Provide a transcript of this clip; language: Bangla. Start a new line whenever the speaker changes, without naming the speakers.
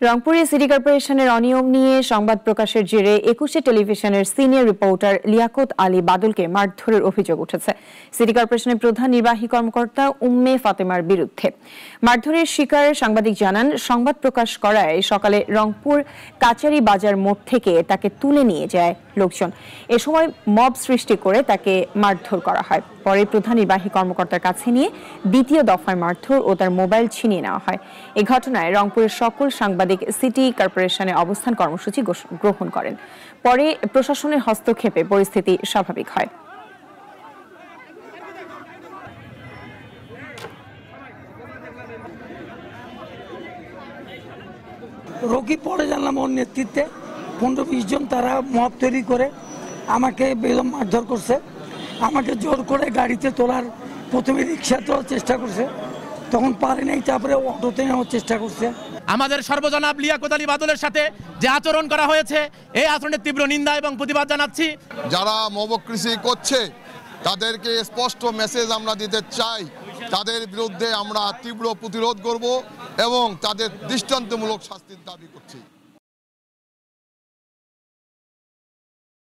রংপুরে সিটি কর্পোরেশনের অনিয়ম নিয়ে সংবাদ প্রকাশের জেরে ২১ টেলিভিশনের সিনিয়র রিপোর্টার লিয়াকত আলী বাদলকে মারধরের অভিযোগ উঠেছে সিটি কর্পোরেশনের প্রধান নির্বাহী কর্মকর্তা উম্মে ফাতেমার বিরুদ্ধে। মারধরের শিকার সাংবাদিক জানান, সংবাদ প্রকাশ করায় সকালে রংপুর কাচারি বাজার মোড় থেকে তাকে তুলে নিয়ে যায় লোকজন। এ সময় মব সৃষ্টি করে তাকে মারধর করা হয়। পরে প্রধান নির্বাহী কর্মকর্তার কাছে নিয়ে দ্বিতীয় দফায় মারধর ও তার মোবাইল ছিনিয়ে নেওয়া হয়। এই ঘটনায় রংপুরের সকল সাংবাদিক সিটি কর্পোরেশনে অবস্থান কর্মসূচি গ্রহণ করেন। পরে প্রশাসনের হস্তক্ষেপে পরিস্থিতি স্বাভাবিক হয়।
রকি পরে জানলাম ওর নেতৃত্বে 15-20 জন তারা মব তৈরি করে আমাকে বেদম মারধর করছে। আমাকে জোর করে গাড়িতে তোলার, প্রথমে রিক্সা তোলার চেষ্টা করছে, তখন পারে নাই, তারপরে অটোতে নেওয়ার চেষ্টা করছে।
আমাদের সর্বজনাব লিয়াকত আলী বাদলের সাথে যে আচরণ করা হয়েছে, এই আচরণের তীব্র নিন্দা এবং প্রতিবাদ জানাচ্ছি।
যারা মবকৃষি করছে তাদেরকে স্পষ্ট মেসেজ আমরা দিতে চাই, তাদের বিরুদ্ধে আমরা তীব্র প্রতিরোধ করব এবং তাদের দৃষ্টান্তমূলক শাস্তির দাবি করছি।